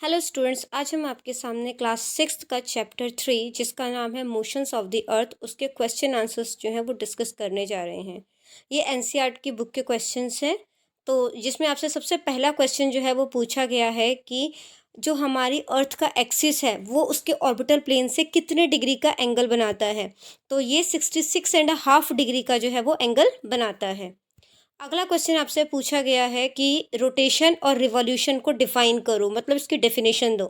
Hello students, आज हम आपके सामने क्लास सिक्स्थ का चैप्टर 3 जिसका नाम है मोशंस ऑफ द अर्थ उसके क्वेश्चन आंसर्स जो हैं वो डिस्कस करने जा रहे हैं। ये एनसीईआरटी की बुक के क्वेश्चंस हैं। तो जिसमें आपसे सबसे पहला क्वेश्चन जो है वो पूछा गया है कि जो हमारी अर्थ का एक्सिस है वो उसके ऑर्बिटल प्लेन से कितने डिग्री का एंगल बनाता है। तो ये 66.5 डिग्री का जो है वो एंगल बनाता है। अगला क्वेश्चन आपसे पूछा गया है कि रोटेशन और रिवॉल्यूशन को डिफाइन करो, मतलब इसकी डेफिनेशन दो।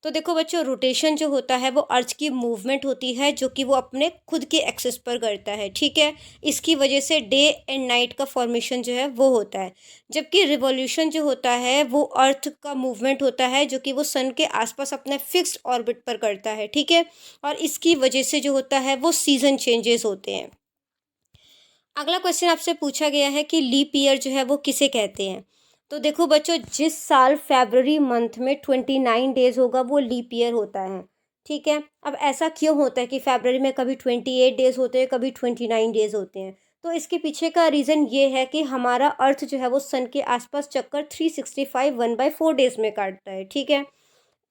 तो देखो बच्चों, रोटेशन जो होता है वो अर्थ की मूवमेंट होती है जो कि वो अपने खुद के एक्सिस पर करता है, ठीक है। इसकी वजह से डे एंड नाइट का फॉर्मेशन जो है वो होता है। जबकि रिवॉल्यूशन जो होता है वो अर्थ का मूवमेंट होता है जो कि वो सन के आसपास अपने फिक्स्ड ऑर्बिट पर करता है, ठीक है। और इसकी वजह से जो होता है वो सीजन चेंजेस होते हैं। अगला क्वेश्चन आपसे पूछा गया है कि लीप ईयर जो है वो किसे कहते हैं। तो देखो बच्चों, जिस साल फरवरी मंथ में 29 डेज होगा वो लीप ईयर होता है, ठीक है। अब ऐसा क्यों होता है कि फरवरी में कभी 28 डेज होते हैं, कभी 29 डेज होते हैं। तो इसके पीछे का रीज़न ये है कि हमारा अर्थ जो है वो सन के आसपास चक्कर 365 1/4 डेज में काटता है, ठीक है।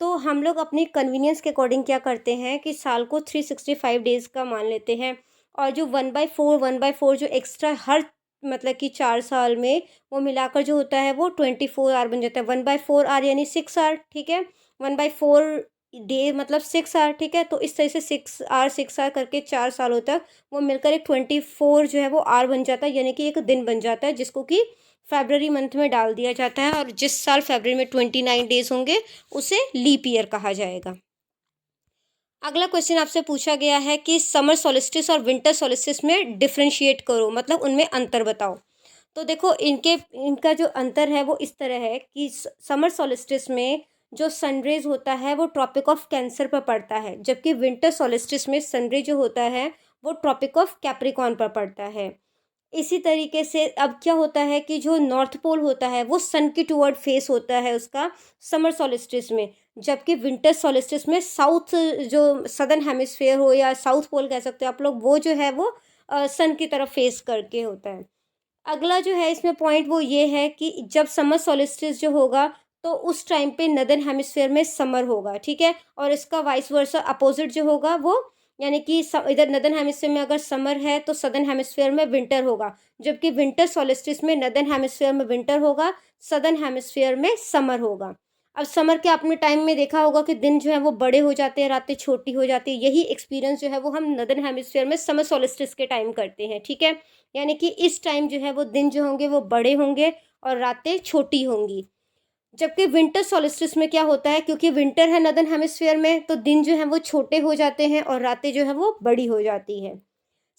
तो हम लोग अपनी कन्वीनियंस के अकॉर्डिंग क्या करते हैं कि साल को 365 डेज़ का मान लेते हैं। और जो 1/4 जो एक्स्ट्रा हर मतलब कि 4 साल में वो मिलाकर जो होता है वो 24 आवर बन जाता है। 1/4 आवर यानी 6 आवर, ठीक है। 1/4 डे मतलब 6 आवर, ठीक है। तो इस तरह से 6 आवर करके 4 सालों तक वो मिलकर एक 24 जो है वो आवर बन जाता है, यानी कि एक दिन बन जाता है, जिसको कि फरवरी मंथ में डाल दिया जाता है। और जिस साल फरवरी में 29 डेज होंगे उसे लीप ईयर कहा जाएगा। अगला क्वेश्चन आपसे पूछा गया है कि समर सोलिस्टिस और विंटर सोलिस्टिस में डिफरेंशिएट करो, मतलब उनमें अंतर बताओ। तो देखो, इनका जो अंतर है वो इस तरह है कि समर सोलिस्टिस में जो सनरेज होता है वो ट्रॉपिक ऑफ कैंसर पर पड़ता है, जबकि विंटर सोलिस्टिस में सनरे जो होता है वो ट्रॉपिक ऑफ कैप्रिकॉर्न पर पड़ता है। इसी तरीके से अब क्या होता है कि जो नॉर्थ पोल होता है वो सन की टुवर्ड फेस होता है उसका समर सॉलिस्टिस में। जबकि विंटर सॉलिस्टिस में साउथ जो सदर्न हेमिस्फेयर हो या साउथ पोल कह सकते हो आप लोग, वो जो है वो सन की तरफ फेस करके होता है। अगला जो है इसमें पॉइंट वो ये है कि जब समर सॉलिस्टिस जो होगा तो उस टाइम पे नदर्न हेमिस्फेयर में समर होगा, ठीक है। और इसका वाइस वर्सा अपोजिट जो होगा वो, यानी कि इधर नदर्न हेमिस्फेयर में अगर समर है तो सदर्न हेमिस्फेयर में विंटर होगा। जबकि विंटर सॉलिस्टिस में नदर्न हेमिस्फेयर में विंटर होगा, सदर्न हेमिस्फेयर में समर होगा। अब समर के आपने टाइम में देखा होगा कि दिन जो है वो बड़े हो जाते हैं, रातें छोटी हो जाती है। यही एक्सपीरियंस जो है वो हम नदर्न हेमिस्फेयर में समर सॉलिस्टिस के टाइम करते हैं, ठीक है। यानी कि इस टाइम जो है वो दिन जो होंगे वो बड़े होंगे और रातें छोटी होंगी। जबकि विंटर सॉलिस्टिस में क्या होता है, क्योंकि विंटर है नदर्न हेमिस्फीयर में, तो दिन जो है वो छोटे हो जाते हैं और रातें जो है वो बड़ी हो जाती है।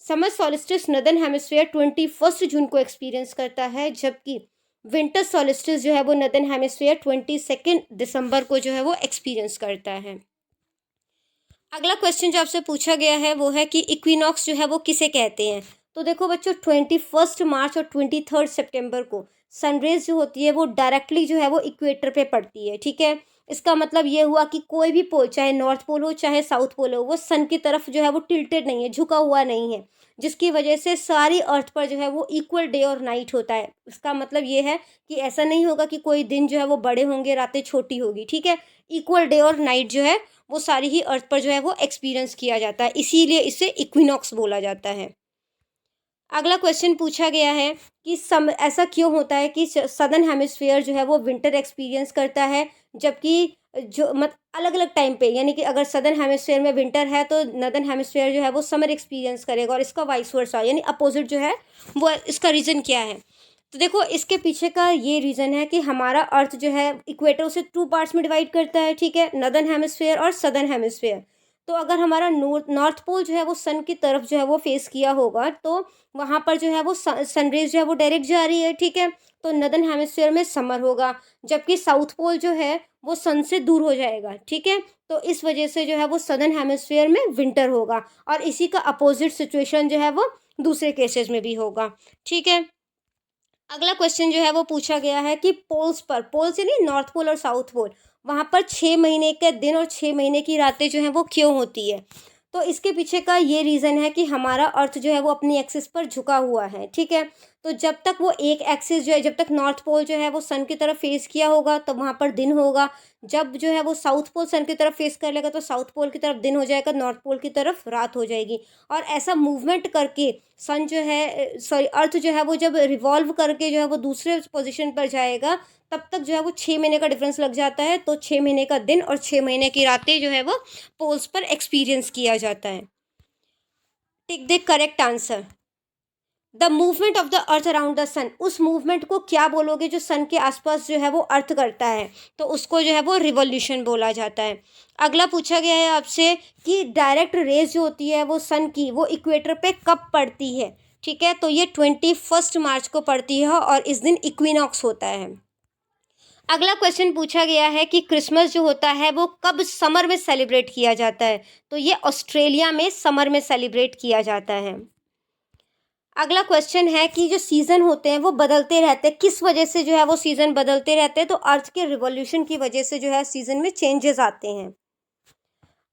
समर सॉलिस्टिस नदर्न हेमिस्फीयर 21 जून को एक्सपीरियंस करता है, जबकि विंटर सॉलिस्टिस जो है वो नदर्न हेमिस्फीयर 22 दिसंबर को जो है वो एक्सपीरियंस करता है। अगला क्वेश्चन जो आपसे पूछा गया है वो है कि इक्विनॉक्स जो है वो किसे कहते हैं। तो देखो बच्चों, 21 मार्च और 23 सितंबर को सनरेज जो होती है वो डायरेक्टली जो है वो इक्वेटर पे पड़ती है, ठीक है। इसका मतलब ये हुआ कि कोई भी पोल, चाहे नॉर्थ पोल हो चाहे साउथ पोल हो, वो सन की तरफ जो है वो टिल्टेड नहीं है, झुका हुआ नहीं है। जिसकी वजह से सारी अर्थ पर जो है वो इक्वल डे और नाइट होता है। इसका मतलब ये है कि ऐसा नहीं होगा कि कोई दिन जो है वो बड़े होंगे, रातें छोटी होगी, ठीक है। इक्वल डे और नाइट जो है वो सारी ही अर्थ पर जो है वो एक्सपीरियंस किया जाता है, इसीलिए इसे इक्विनॉक्स बोला जाता है। अगला क्वेश्चन पूछा गया है कि ऐसा क्यों होता है कि सदर्न हेमिस्फीयर जो है वो विंटर एक्सपीरियंस करता है, जबकि जो मत अलग अलग टाइम पे, यानी कि अगर सदर्न हेमिस्फीयर में विंटर है तो नदर्न हेमिस्फीयर जो है वो समर एक्सपीरियंस करेगा, और इसका वाइस वर्सा यानी अपोजिट जो है वो। इसका रीज़न क्या है। तो देखो, इसके पीछे का ये रीज़न है कि हमारा अर्थ जो है इक्वेटर उसे 2 पार्ट्स में डिवाइड करता है, ठीक है, नदर्न हेमिस्फीयर और सदर्न हेमिस्फीयर। तो अगर हमारा नॉर्थ पोल जो है वो सन की तरफ जो है वो फेस किया होगा, तो वहाँ पर जो है वो सनरेज जो है वो डायरेक्ट जा रही है, ठीक है। तो नदर्न हेमिस्फीयर में समर होगा, जबकि साउथ पोल जो है वो सन से दूर हो जाएगा, ठीक है। तो इस वजह से जो है वो सदर्न हेमिस्फीयर में विंटर होगा, और इसी का अपोजिट सिचुएशन जो है वो दूसरे केसेस में भी होगा, ठीक है। अगला क्वेश्चन जो है वो पूछा गया है कि पोल्स पर, पोल से नहीं, नॉर्थ पोल और साउथ पोल, वहाँ पर 6 महीने के दिन और 6 महीने की रातें जो हैं वो क्यों होती है। तो इसके पीछे का ये रीज़न है कि हमारा अर्थ जो है वो अपनी एक्सिस पर झुका हुआ है, ठीक है। तो जब तक वो एक एक्सिस जो है, जब तक नॉर्थ पोल जो है वो सन की तरफ फेस किया होगा तब वहाँ पर दिन होगा। जब जो है वो साउथ पोल सन की तरफ फेस कर लेगा तो साउथ पोल की तरफ दिन हो जाएगा, नॉर्थ पोल की तरफ रात हो जाएगी। और ऐसा मूवमेंट करके सन जो है, सॉरी, अर्थ जो है वो जब रिवॉल्व करके जो है वो दूसरे पोजीशन पर जाएगा, तब तक जो है वो 6 महीने का डिफरेंस लग जाता है। तो 6 महीने का दिन और 6 महीने की रातें जो है वो पोल्स पर एक्सपीरियंस किया जाता है। Tick the correct answer. The movement of the earth around the sun, उस मूवमेंट को क्या बोलोगे जो सन के आसपास जो है वो अर्थ करता है, तो उसको जो है वो रिवॉल्यूशन बोला जाता है। अगला पूछा गया है आपसे कि डायरेक्ट रेज जो होती है वो सन की, वो इक्वेटर पे कब पड़ती है। ठीक है, तो ये 21 मार्च को पड़ती है और इस दिन इक्विनॉक्स होता है। अगला क्वेश्चन पूछा गया है कि क्रिसमस जो होता है वो कब समर में सेलिब्रेट किया जाता है, तो ये ऑस्ट्रेलिया में समर में सेलिब्रेट किया जाता है। अगला क्वेश्चन है कि जो सीज़न होते हैं वो बदलते रहते हैं, किस वजह से जो है वो सीज़न बदलते रहते हैं, तो अर्थ के रिवॉल्यूशन की वजह से जो है सीज़न में चेंजेस आते हैं।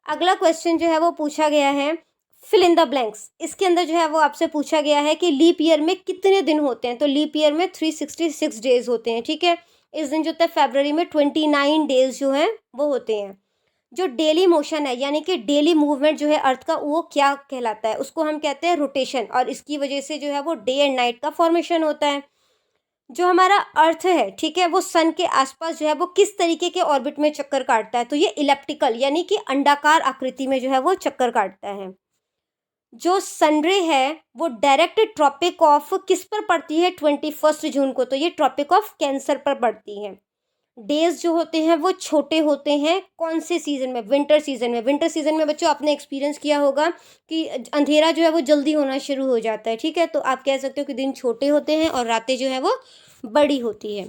अगला क्वेश्चन जो है वो पूछा गया है फिल इन द ब्लैंक्स, इसके अंदर जो है वो आपसे पूछा गया है कि लीप ईयर में कितने दिन होते हैं, तो लीप ईयर में 366 डेज होते हैं। ठीक है, इस दिन जो होता है फरवरी में 29 डेज जो हैं वो होते हैं। जो डेली मोशन है यानी कि डेली मूवमेंट जो है अर्थ का, वो क्या कहलाता है, उसको हम कहते हैं रोटेशन, और इसकी वजह से जो है वो डे एंड नाइट का फॉर्मेशन होता है। जो हमारा अर्थ है, ठीक है, वो सन के आसपास जो है वो किस तरीके के ऑर्बिट में चक्कर काटता है, तो ये इलेप्टिकल यानी कि अंडाकार आकृति में जो है वो चक्कर काटता है। जो सनरे है वो डायरेक्ट ट्रॉपिक ऑफ किस पर पड़ती है 21 जून को, तो ये ट्रॉपिक ऑफ कैंसर पर पड़ती है। डेज जो होते हैं वो छोटे होते हैं कौन से सीज़न में, विंटर सीज़न में। विंटर सीज़न में बच्चों आपने एक्सपीरियंस किया होगा कि अंधेरा जो है वो जल्दी होना शुरू हो जाता है। ठीक है, तो आप कह सकते हो कि दिन छोटे होते हैं और रातें जो है वो बड़ी होती है।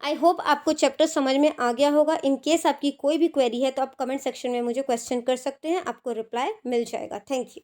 आई होप आपको चैप्टर समझ में आ गया होगा। इन केस आपकी कोई भी क्वेरी है तो आप कमेंट सेक्शन में मुझे क्वेश्चन कर सकते हैं, आपको रिप्लाई मिल जाएगा। Thank you.